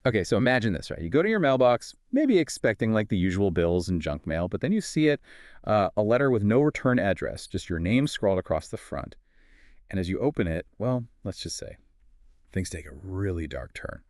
Okay, so imagine this, right? You go to your mailbox, maybe expecting like the usual bills and junk mail, but then you see a letter with no return address, just your name scrawled across the front. And as you open it, well, let's just say, things take a really dark turn.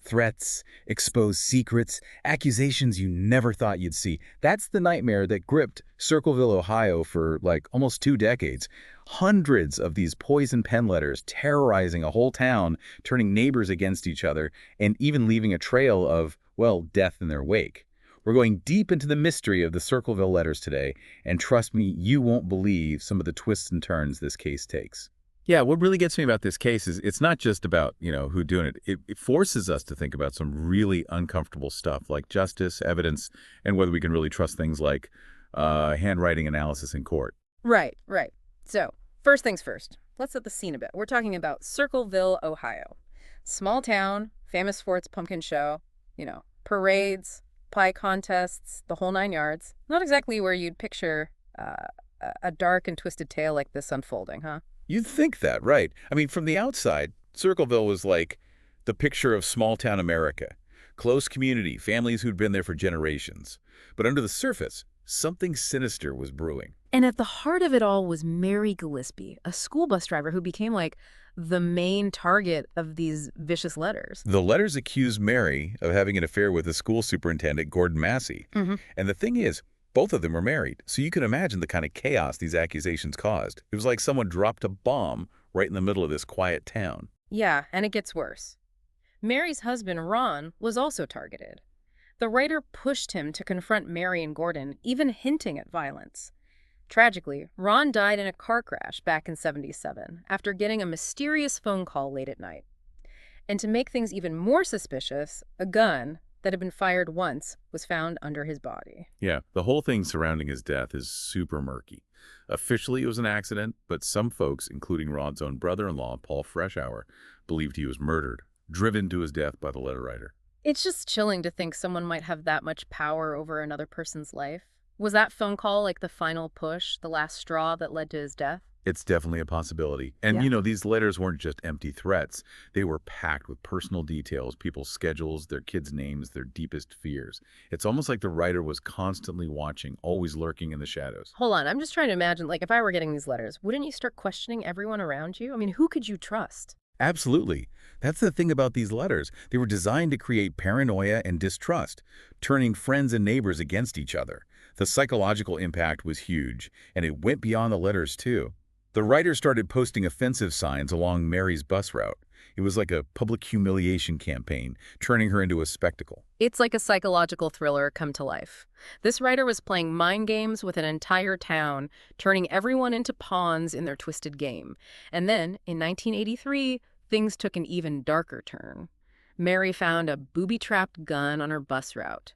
Threats, exposed secrets, accusations you never thought you'd see. That's the nightmare that gripped Circleville, Ohio for like almost 2 decades. Hundreds of these poison pen letters terrorizing a whole town, turning neighbors against each other, and even leaving a trail of, well, death in their wake. We're going deep into the mystery of the Circleville letters today, and trust me, you won't believe some of the twists and turns this case takes. Yeah, what really gets me about this case is it's not just about, who doing it. It forces us to think about some really uncomfortable stuff like justice, evidence, and whether we can really trust things like handwriting analysis in court. Right, right. So, first things first. Let's set the scene a bit. We're talking about Circleville, Ohio. Small town, famous for its pumpkin show, parades, pie contests, the whole 9 yards. Not exactly where you'd picture a dark and twisted tale like this unfolding, huh? You'd think that, right? I mean, from the outside, Circleville was like the picture of small-town America. Close community, families who'd been there for generations. But under the surface, something sinister was brewing. And at the heart of it all was Mary Gillespie, a school bus driver who became like the main target of these vicious letters. The letters accused Mary of having an affair with the school superintendent, Gordon Massey. And the thing is, both of them were married, so you can imagine the kind of chaos these accusations caused. It was like someone dropped a bomb right in the middle of this quiet town. Yeah, and it gets worse. Mary's husband, Ron, was also targeted. The writer pushed him to confront Mary and Gordon, even hinting at violence. Tragically, Ron died in a car crash back in '77 after getting a mysterious phone call late at night. And to make things even more suspicious, a gun that had been fired once was found under his body. Yeah, the whole thing surrounding his death is super murky. Officially, it was an accident, but some folks, including Ron's own brother-in-law, Paul Freshour, believed he was murdered, driven to his death by the letter writer. It's just chilling to think someone might have that much power over another person's life. Was that phone call like the final push, the last straw that led to his death? It's definitely a possibility. And, Yeah. these letters weren't just empty threats. They were packed with personal details, people's schedules, their kids' names, their deepest fears. It's almost like the writer was constantly watching, always lurking in the shadows. Hold on, I'm just trying to imagine, like, if I were getting these letters, wouldn't you start questioning everyone around you? I mean, who could you trust? Absolutely. That's the thing about these letters. They were designed to create paranoia and distrust, turning friends and neighbors against each other. The psychological impact was huge, and it went beyond the letters, too. The writer started posting offensive signs along Mary's bus route. It was like a public humiliation campaign, turning her into a spectacle. It's like a psychological thriller come to life. This writer was playing mind games with an entire town, turning everyone into pawns in their twisted game. And then, in 1983, things took an even darker turn. Mary found a booby-trapped gun on her bus route.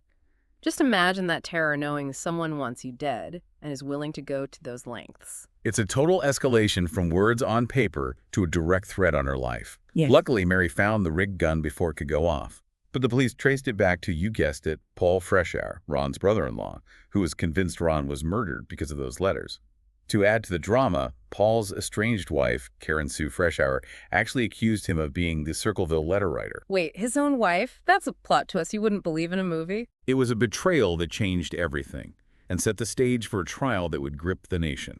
Just imagine that terror knowing someone wants you dead and is willing to go to those lengths. It's a total escalation from words on paper to a direct threat on her life. Yeah. Luckily, Mary found the rigged gun before it could go off. But the police traced it back to, you guessed it, Paul Freshour, Ron's brother-in-law, who was convinced Ron was murdered because of those letters. To add to the drama, Paul's estranged wife, Karen Sue Freshour, actually accused him of being the Circleville letter writer. Wait, his own wife? That's a plot twist you wouldn't believe in a movie. It was a betrayal that changed everything and set the stage for a trial that would grip the nation.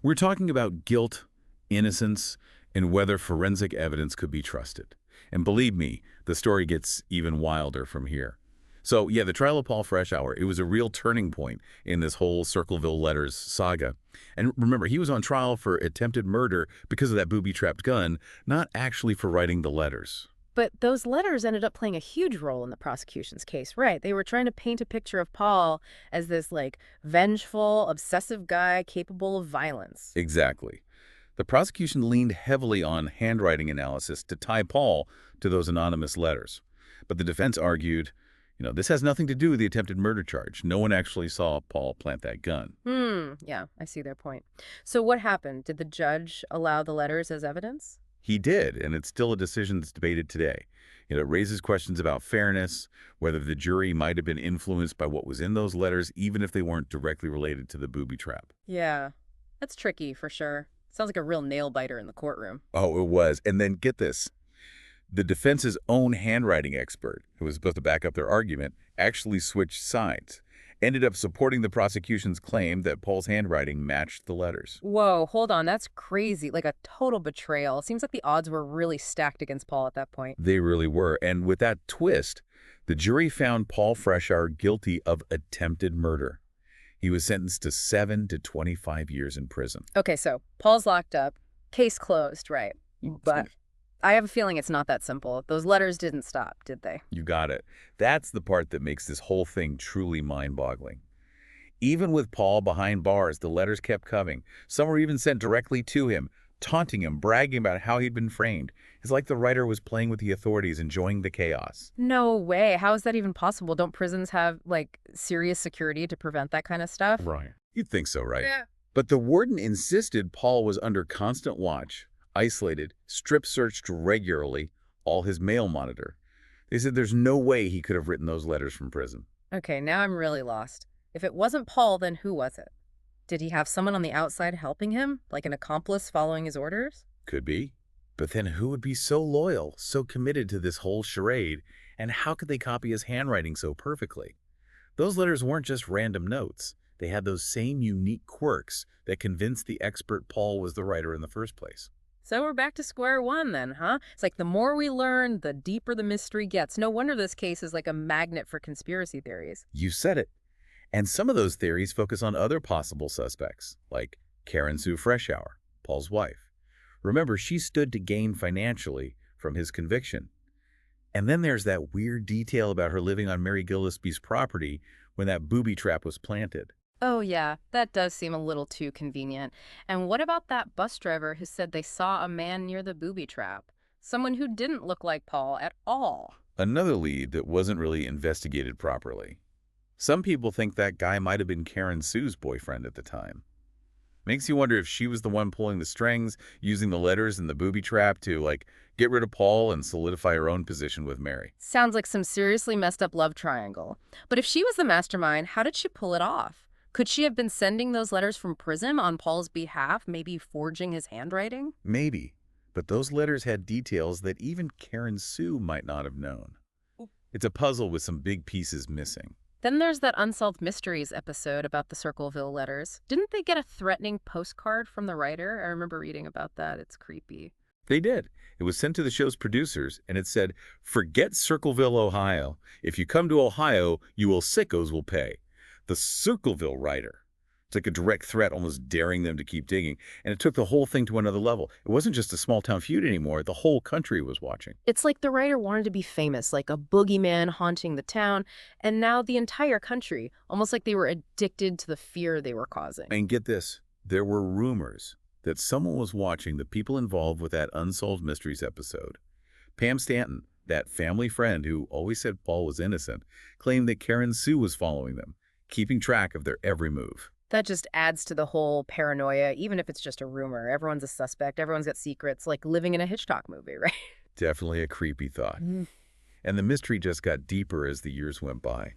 We're talking about guilt, innocence, and whether forensic evidence could be trusted. And believe me, the story gets even wilder from here. So yeah, the trial of Paul Freshour, it was a real turning point in this whole Circleville Letters saga. And remember, he was on trial for attempted murder because of that booby-trapped gun, not actually for writing the letters. But those letters ended up playing a huge role in the prosecution's case, right? They were trying to paint a picture of Paul as this, like, vengeful, obsessive guy capable of violence. Exactly. The prosecution leaned heavily on handwriting analysis to tie Paul to those anonymous letters. But the defense argued, this has nothing to do with the attempted murder charge. No one actually saw Paul plant that gun. Yeah, I see their point. So what happened? Did the judge allow the letters as evidence? He did, and it's still a decision that's debated today. It raises questions about fairness, whether the jury might have been influenced by what was in those letters, even if they weren't directly related to the booby trap. Yeah, that's tricky for sure. Sounds like a real nail-biter in the courtroom. Oh, it was. And then get this. The defense's own handwriting expert, who was supposed to back up their argument, actually switched sides, ended up supporting the prosecution's claim that Paul's handwriting matched the letters. Whoa, hold on, that's crazy. Like a total betrayal. Seems like the odds were really stacked against Paul at that point. They really were, and with that twist, the jury found Paul Freshour guilty of attempted murder. He was sentenced to 7 to 25 years in prison. Okay, so Paul's locked up. Case closed, right? But I have a feeling it's not that simple. Those letters didn't stop, did they? You got it. That's the part that makes this whole thing truly mind-boggling. Even with Paul behind bars, the letters kept coming. Some were even sent directly to him, taunting him, bragging about how he'd been framed. It's like the writer was playing with the authorities, enjoying the chaos. No way. How is that even possible? Don't prisons have, like, serious security to prevent that kind of stuff? Right. You'd think so, right? Yeah. But the warden insisted Paul was under constant watch, isolated, strip-searched regularly, all his mail monitor. They said there's no way he could have written those letters from prison. Okay, now I'm really lost. If it wasn't Paul, then who was it? Did he have someone on the outside helping him, like an accomplice following his orders? Could be. But then who would be so loyal, so committed to this whole charade, and how could they copy his handwriting so perfectly? Those letters weren't just random notes. They had those same unique quirks that convinced the expert Paul was the writer in the first place. So we're back to square one then, huh? It's like the more we learn, the deeper the mystery gets. No wonder this case is like a magnet for conspiracy theories. You said it. And some of those theories focus on other possible suspects, like Karen Sue Freshour, Paul's wife. Remember, she stood to gain financially from his conviction. And then there's that weird detail about her living on Mary Gillespie's property when that booby trap was planted. Oh yeah, that does seem a little too convenient. And what about that bus driver who said they saw a man near the booby trap? Someone who didn't look like Paul at all. Another lead that wasn't really investigated properly. Some people think that guy might have been Karen Sue's boyfriend at the time. Makes you wonder if she was the one pulling the strings, using the letters in the booby trap to, like, get rid of Paul and solidify her own position with Mary. Sounds like some seriously messed up love triangle. But if she was the mastermind, how did she pull it off? Could she have been sending those letters from prison on Paul's behalf, maybe forging his handwriting? Maybe, but those letters had details that even Karen Sue might not have known. It's a puzzle with some big pieces missing. Then there's that Unsolved Mysteries episode about the Circleville Letters. Didn't they get a threatening postcard from the writer? I remember reading about that. It's creepy. They did. It was sent to the show's producers, and it said, "Forget Circleville, Ohio. If you come to Ohio, you will sickos will pay." The Circleville writer. It's like a direct threat, almost daring them to keep digging. And it took the whole thing to another level. It wasn't just a small-town feud anymore. The whole country was watching. It's like the writer wanted to be famous, like a boogeyman haunting the town, and now the entire country, almost like they were addicted to the fear they were causing. And get this, there were rumors that someone was watching the people involved with that Unsolved Mysteries episode. Pam Stanton, that family friend who always said Paul was innocent, claimed that Karen Sue was following them, keeping track of their every move. That just adds to the whole paranoia, even if it's just a rumor. Everyone's a suspect. Everyone's got secrets, like living in a Hitchcock movie, right? Definitely a creepy thought. And the mystery just got deeper as the years went by.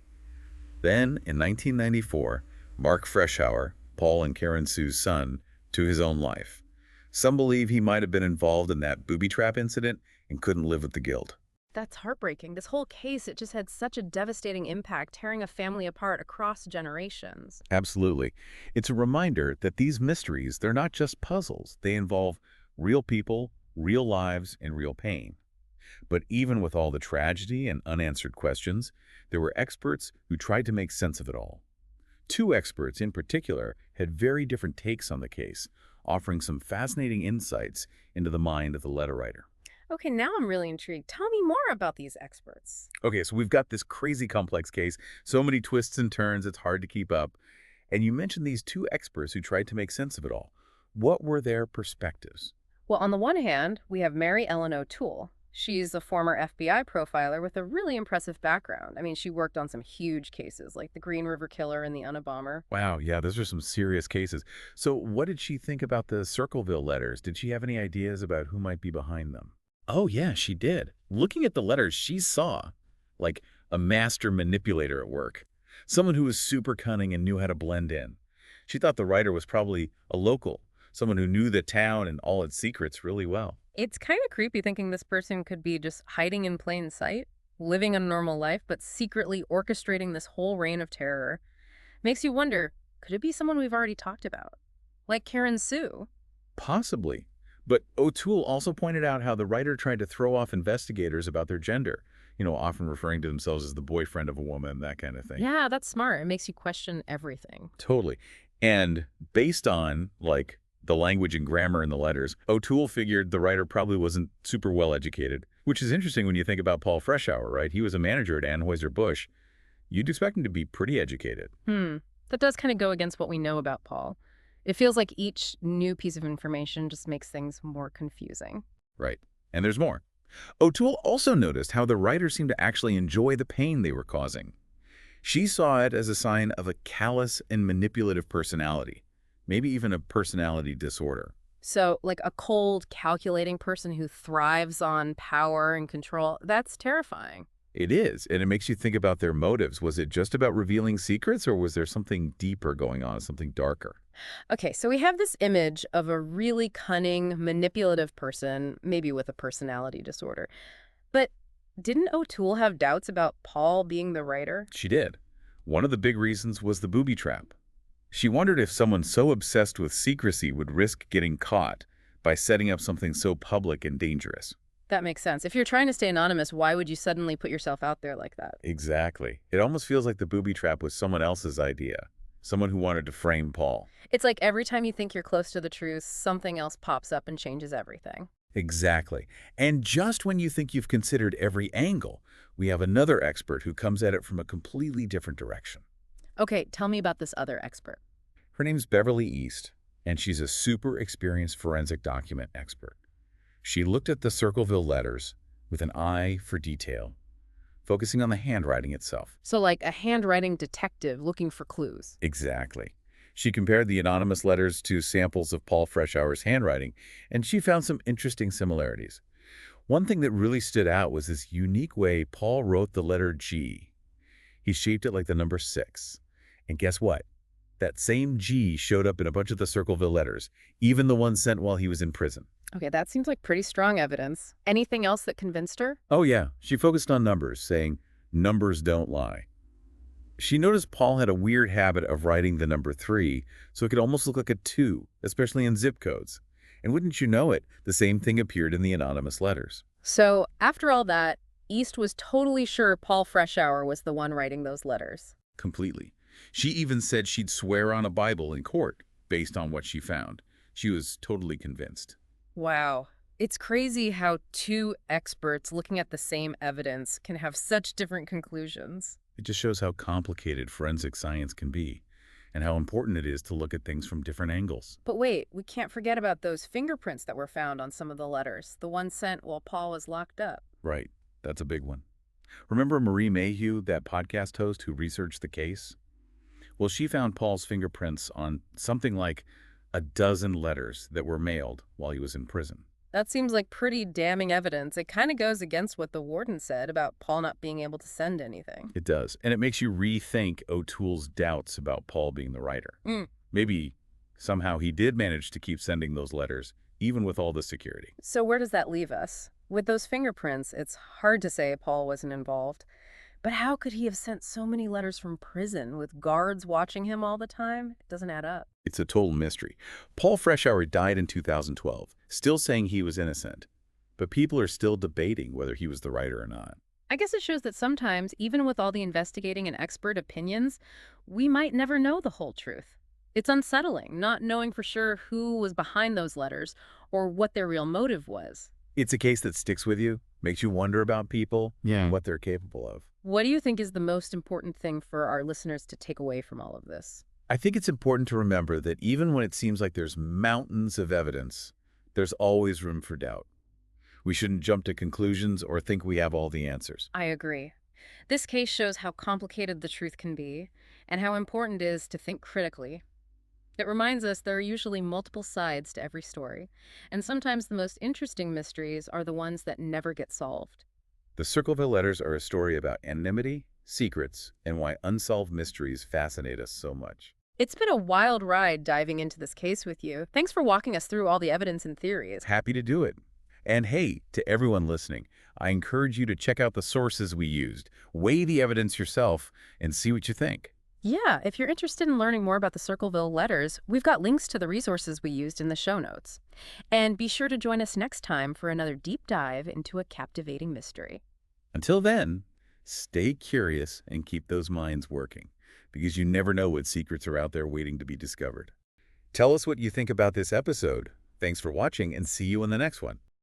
Then, in 1994, Mark Freshour, Paul and Karen Sue's son, took his own life. Some believe he might have been involved in that booby trap incident and couldn't live with the guilt. That's heartbreaking. This whole case, it just had such a devastating impact, tearing a family apart across generations. Absolutely. It's a reminder that these mysteries, they're not just puzzles. They involve real people, real lives, and real pain. But even with all the tragedy and unanswered questions, there were experts who tried to make sense of it all. Two experts in particular had very different takes on the case, offering some fascinating insights into the mind of the letter writer. Okay, now I'm really intrigued. Tell me more about these experts. Okay, so we've got this crazy complex case, so many twists and turns, it's hard to keep up. And you mentioned these two experts who tried to make sense of it all. What were their perspectives? Well, on the one hand, we have Mary Ellen O'Toole. She's a former FBI profiler with a really impressive background. I mean, she worked on some huge cases like the Green River Killer and the Unabomber. Wow, yeah, those are some serious cases. So what did she think about the Circleville letters? Did she have any ideas about who might be behind them? Oh, yeah, she did. Looking at the letters, she saw, like, a master manipulator at work. Someone who was super cunning and knew how to blend in. She thought the writer was probably a local, someone who knew the town and all its secrets really well. It's kind of creepy thinking this person could be just hiding in plain sight, living a normal life, but secretly orchestrating this whole reign of terror. Makes you wonder, could it be someone we've already talked about? Like Karen Sue? Possibly. But O'Toole also pointed out how the writer tried to throw off investigators about their gender, often referring to themselves as the boyfriend of a woman, that kind of thing. Yeah, that's smart. It makes you question everything. Totally. And based on, like, the language and grammar in the letters, O'Toole figured the writer probably wasn't super well educated, which is interesting when you think about Paul Freshour, right? He was a manager at Anheuser-Busch. You'd expect him to be pretty educated. That does kind of go against what we know about Paul. It feels like each new piece of information just makes things more confusing. Right. And there's more. O'Toole also noticed how the writer seemed to actually enjoy the pain they were causing. She saw it as a sign of a callous and manipulative personality, maybe even a personality disorder. So, like a cold, calculating person who thrives on power and control, that's terrifying. It is, and it makes you think about their motives. Was it just about revealing secrets, or was there something deeper going on, something darker? Okay, so we have this image of a really cunning, manipulative person, maybe with a personality disorder. But didn't O'Toole have doubts about Paul being the writer? She did. One of the big reasons was the booby trap. She wondered if someone so obsessed with secrecy would risk getting caught by setting up something so public and dangerous. That makes sense. If you're trying to stay anonymous, why would you suddenly put yourself out there like that? Exactly. It almost feels like the booby trap was someone else's idea, someone who wanted to frame Paul. It's like every time you think you're close to the truth, something else pops up and changes everything. Exactly. And just when you think you've considered every angle, we have another expert who comes at it from a completely different direction. Okay, tell me about this other expert. Her name's Beverly East, and she's a super experienced forensic document expert. She looked at the Circleville letters with an eye for detail, focusing on the handwriting itself. So like a handwriting detective looking for clues. Exactly. She compared the anonymous letters to samples of Paul Freshour's handwriting, and she found some interesting similarities. One thing that really stood out was this unique way Paul wrote the letter G. He shaped it like the number 6. And guess what? That same G showed up in a bunch of the Circleville letters, even the ones sent while he was in prison. Okay, that seems like pretty strong evidence. Anything else that convinced her? Oh yeah, she focused on numbers, saying, "Numbers don't lie." She noticed Paul had a weird habit of writing the number 3, so it could almost look like a 2, especially in zip codes. And wouldn't you know it, the same thing appeared in the anonymous letters. So after all that, East was totally sure Paul Freshour was the one writing those letters. Completely. She even said she'd swear on a Bible in court based on what she found. She was totally convinced. Wow. It's crazy how two experts looking at the same evidence can have such different conclusions. It just shows how complicated forensic science can be and how important it is to look at things from different angles. But wait, we can't forget about those fingerprints that were found on some of the letters, the ones sent while Paul was locked up. Right. That's a big one. Remember Marie Mayhew, that podcast host who researched the case? Well, she found Paul's fingerprints on something like a dozen letters that were mailed while he was in prison. That seems like pretty damning evidence. It kind of goes against what the warden said about Paul not being able to send anything. It does. And it makes you rethink O'Toole's doubts about Paul being the writer. Maybe somehow he did manage to keep sending those letters, even with all the security. So where does that leave us? With those fingerprints, it's hard to say Paul wasn't involved. But how could he have sent so many letters from prison with guards watching him all the time? It doesn't add up. It's a total mystery. Paul Freshour died in 2012, still saying he was innocent. But people are still debating whether he was the writer or not. I guess it shows that sometimes, even with all the investigating and expert opinions, we might never know the whole truth. It's unsettling, not knowing for sure who was behind those letters or what their real motive was. It's a case that sticks with you, makes you wonder about people and what they're capable of. What do you think is the most important thing for our listeners to take away from all of this? I think it's important to remember that even when it seems like there's mountains of evidence, there's always room for doubt. We shouldn't jump to conclusions or think we have all the answers. I agree. This case shows how complicated the truth can be and how important it is to think critically. It reminds us there are usually multiple sides to every story, and sometimes the most interesting mysteries are the ones that never get solved. The Circleville Letters are a story about anonymity, secrets, and why unsolved mysteries fascinate us so much. It's been a wild ride diving into this case with you. Thanks for walking us through all the evidence and theories. Happy to do it. And hey, to everyone listening, I encourage you to check out the sources we used, weigh the evidence yourself, and see what you think. Yeah, if you're interested in learning more about the Circleville Letters, we've got links to the resources we used in the show notes. And be sure to join us next time for another deep dive into a captivating mystery. Until then, stay curious and keep those minds working, because you never know what secrets are out there waiting to be discovered. Tell us what you think about this episode. Thanks for watching, and see you in the next one.